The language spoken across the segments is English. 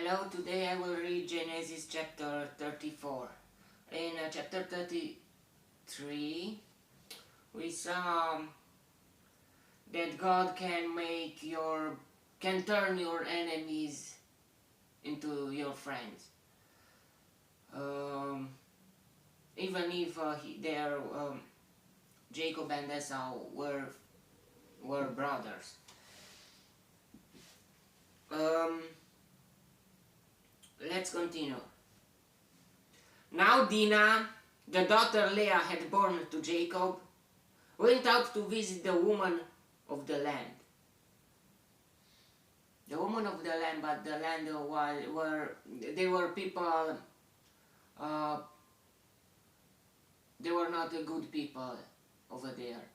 Hello, today I will read Genesis chapter 34. In chapter 33, we saw that God can turn your enemies into your friends. Even if Jacob and Esau were brothers. Let's continue. Now Dinah, the daughter Leah had born to Jacob, went out to visit the woman of the land. The woman of the land, but the land they were people. They were not a good people over there.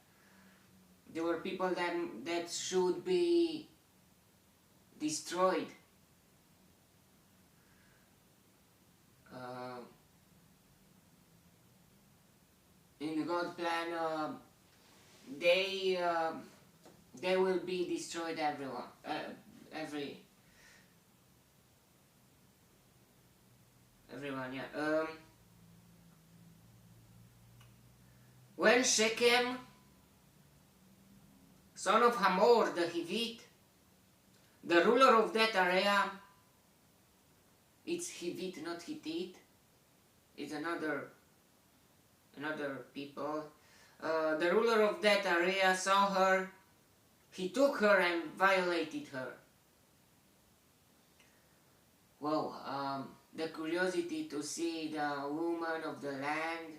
They were people that should be destroyed. In God's plan, they will be destroyed. Everyone, everyone, yeah. When Shechem, son of Hamor the Hivite, the ruler of that area, it's Hivite, not Hittite, it's another people. The ruler of that area saw her, he took her and violated her. Wow, the curiosity to see the woman of the land.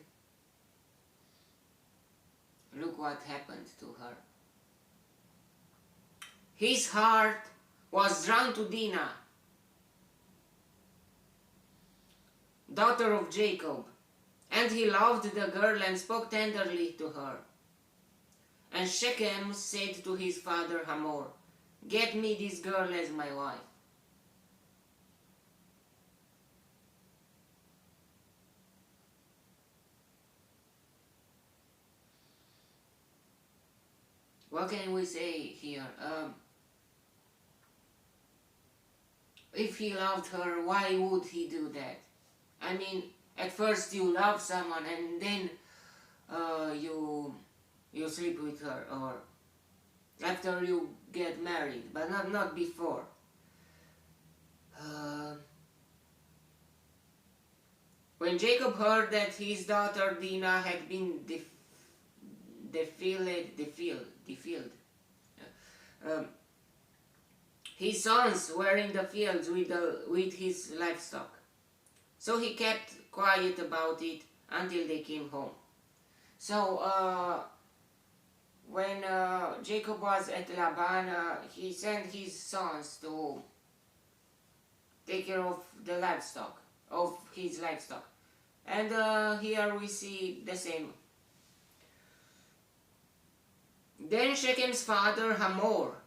Look what happened to her. His heart was drawn to Dinah, daughter of Jacob, and he loved the girl and spoke tenderly to her. And Shechem said to his father Hamor, "Get me this girl as my wife." What can we say here? If he loved her, why would he do that? I mean, at first you love someone and then you sleep with her, or after you get married, but not before. When Jacob heard that his daughter Dinah had been defiled, his sons were in the fields with his livestock. So he kept quiet about it until they came home. So when Jacob was at Laban, he sent his sons to take care of the livestock, of his livestock. And here we see the same. Then Shechem's father Hamor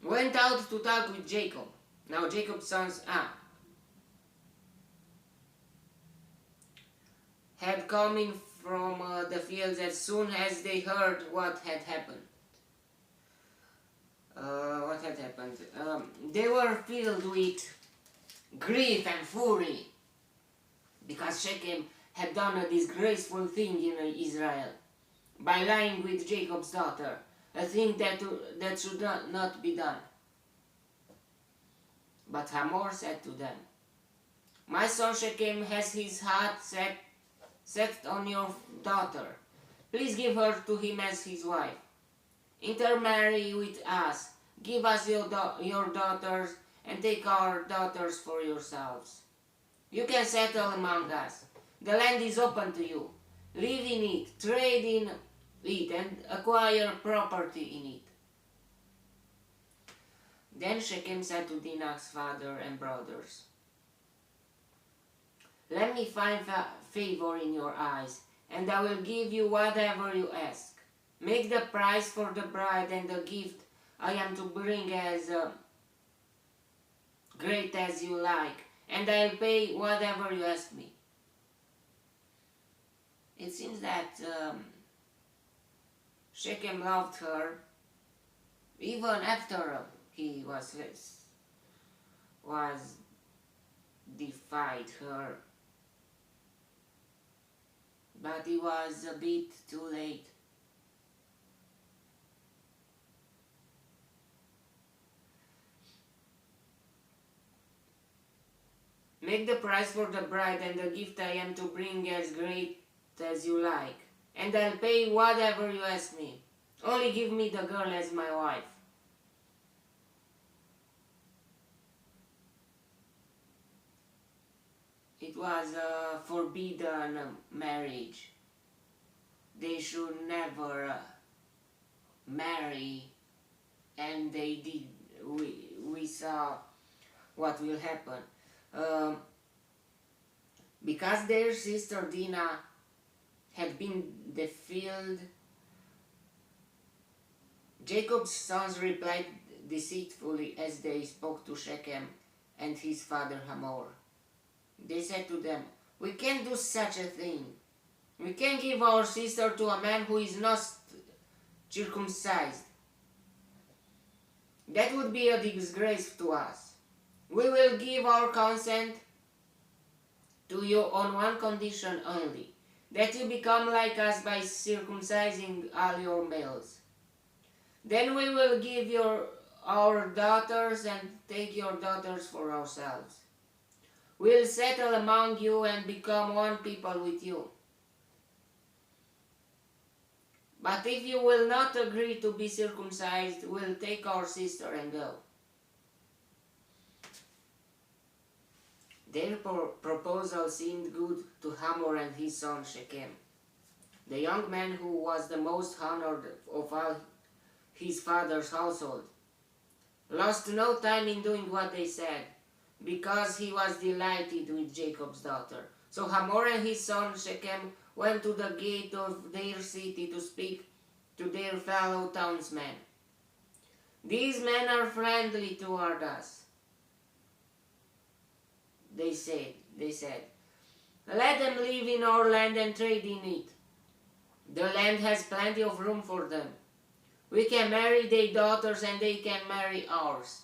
went out to talk with Jacob. Now Jacob's sons had come in from the fields as soon as they heard what had happened. They were filled with grief and fury because Shechem had done a disgraceful thing in Israel by lying with Jacob's daughter, a thing that should not be done. But Hamor said to them, "My son Shechem has his heart set on your daughter. Please give her to him as his wife. Intermarry with us. Give us your daughters and take our daughters for yourselves. You can settle among us. The land is open to you. Live in it, trade in it, and acquire property in it." Then Shechem said to Dinah's father and brothers, "Let me find favor in your eyes, and I will give you whatever you ask. Make the price for the bride and the gift I am to bring as great as you like, and I'll pay whatever you ask me." It seems that Shechem loved her even after he was defied her. But it was a bit too late. Make the price for the bride and the gift I am to bring as great as you like, and I'll pay whatever you ask me. Only give me the girl as my wife. It was a forbidden marriage. They should never marry, and they did. We saw what will happen. Because their sister Dinah had been defiled, Jacob's sons replied deceitfully as they spoke to Shechem and his father Hamor. They said to them, "We can't do such a thing. We can't give our sister to a man who is not circumcised. That would be a disgrace to us. We will give our consent to you on one condition only, that you become like us by circumcising all your males. Then we will give our daughters and take your daughters for ourselves. We'll settle among you and become one people with you. But if you will not agree to be circumcised, we'll take our sister and go." Their proposal seemed good to Hamor and his son Shechem. The young man who was the most honored of all his father's household lost no time in doing what they said, because he was delighted with Jacob's daughter. So Hamor and his son Shechem went to the gate of their city to speak to their fellow townsmen. "These men are friendly toward us," they said. "Let them live in our land and trade in it. The land has plenty of room for them. We can marry their daughters and they can marry ours.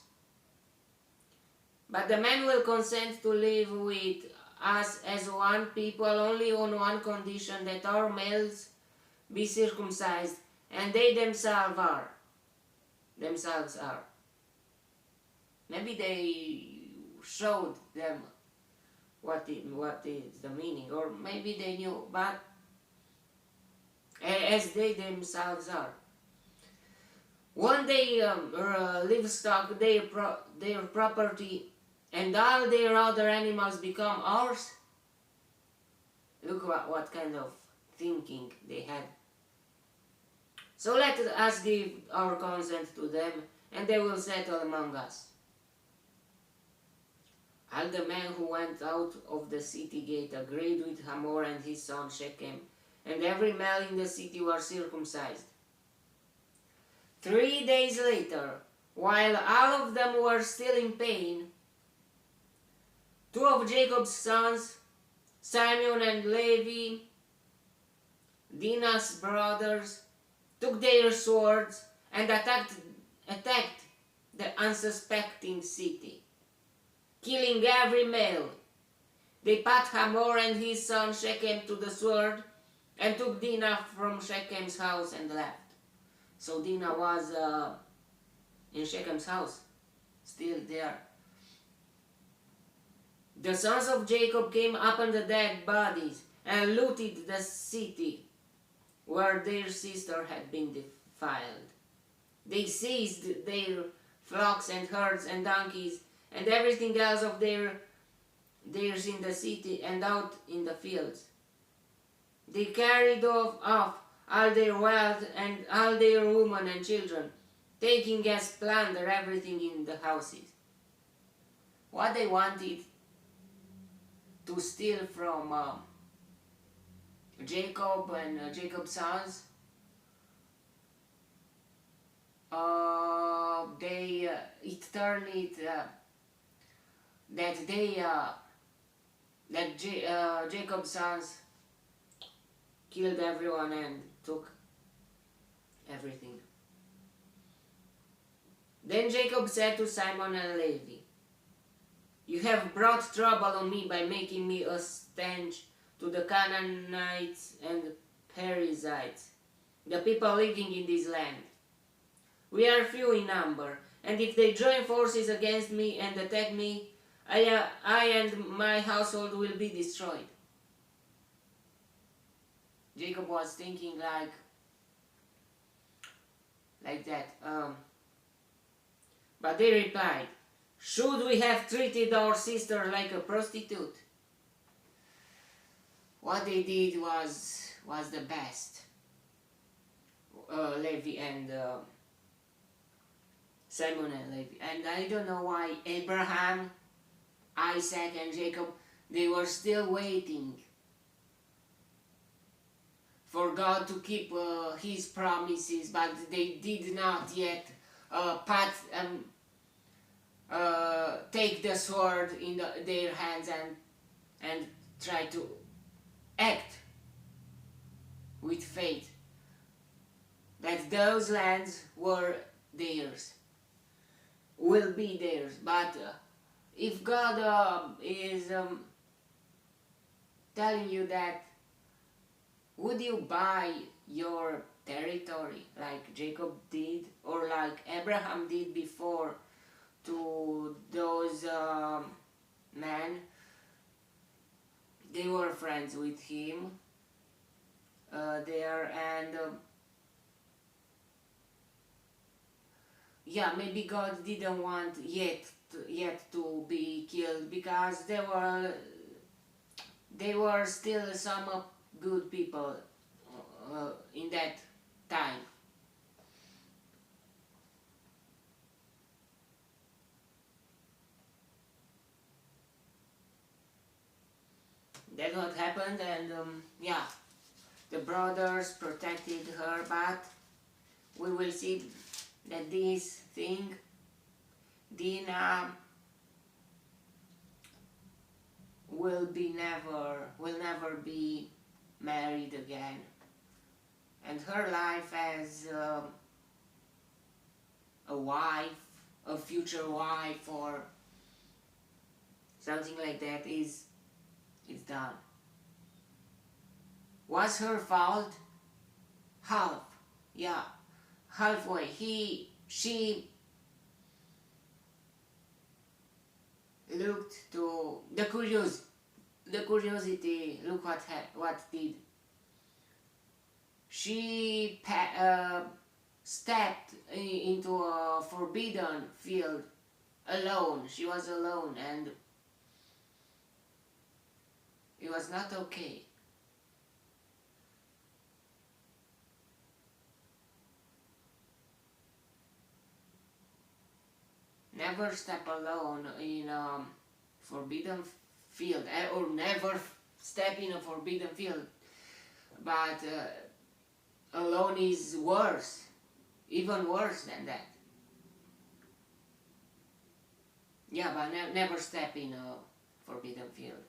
But the men will consent to live with us as one people only on one condition, that our males be circumcised and they themselves are. Maybe they showed them what is the meaning, or maybe they knew, but as they themselves are. One day livestock, their property, and all their other animals become ours." Look what kind of thinking they had. "So let us give our consent to them, and they will settle among us." All the men who went out of the city gate agreed with Hamor and his son Shechem, and every male in the city was circumcised. 3 days later, while all of them were still in pain, 2 of Jacob's sons, Simeon and Levi, Dinah's brothers, took their swords and attacked the unsuspecting city, killing every male. They put Hamor and his son Shechem to the sword and took Dinah from Shechem's house and left. So Dinah was in Shechem's house, still there. The sons of Jacob came upon the dead bodies and looted the city where their sister had been defiled. They seized their flocks and herds and donkeys and everything else of theirs in the city and out in the fields. They carried off all their wealth and all their women and children, taking as plunder everything in the houses. What they wanted to steal from Jacob and Jacob's sons, Jacob's sons killed everyone and took everything. Then Jacob said to Simon and Levi, "You You have brought trouble on me by making me a stench to the Canaanites and Perizzites, the people living in this land. We are few in number, and if they join forces against me and attack me, I and my household will be destroyed. Jacob was thinking like that. But they replied, should we have treated our sister like a prostitute? What they did was the best. Levi and Simon and Levi. And I don't know why Abraham, Isaac and Jacob, they were still waiting for God to keep his promises, but they did not yet take the sword in their hands and try to act with faith that those lands were theirs, will be theirs. But if God is telling you that, would you buy your territory like Jacob did or like Abraham did before to those men? They were friends with him there, and yeah, maybe God didn't want yet to be killed, because they were still some good people in that time. That's what happened, and yeah, the brothers protected her, but we will see that this thing, Dinah, will never be married again, and her life as a wife, a future wife, or something like that is done. Was her fault? Half, yeah, halfway. She looked to the curiosity. Look what did. She stepped into a forbidden field alone. She was alone, and it was not okay. Never step alone in a forbidden field, or never step in a forbidden field. But alone is worse, even worse than that. Yeah, but never step in a forbidden field.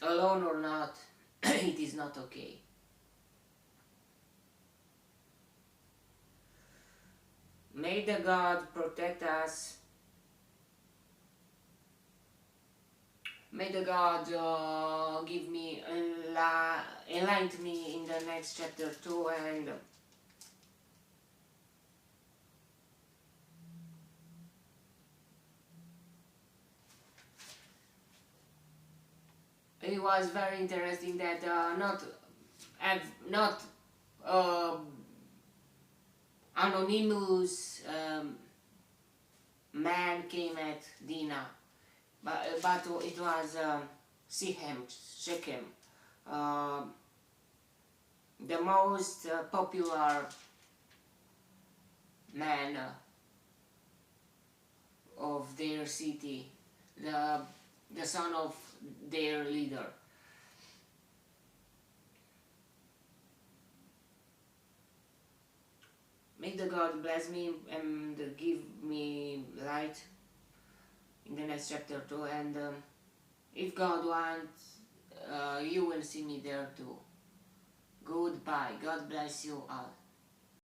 Alone or not, it is not okay. May the God protect us. May the God give me, enlighten me in the next chapter too, and it was very interesting that not anonymous man came at Dinah, but it was Shechem, the most popular man of their city, the son of their leader. May the God bless me and give me light in the next chapter too, and if God wants, you will see me there too. Goodbye. God bless you all.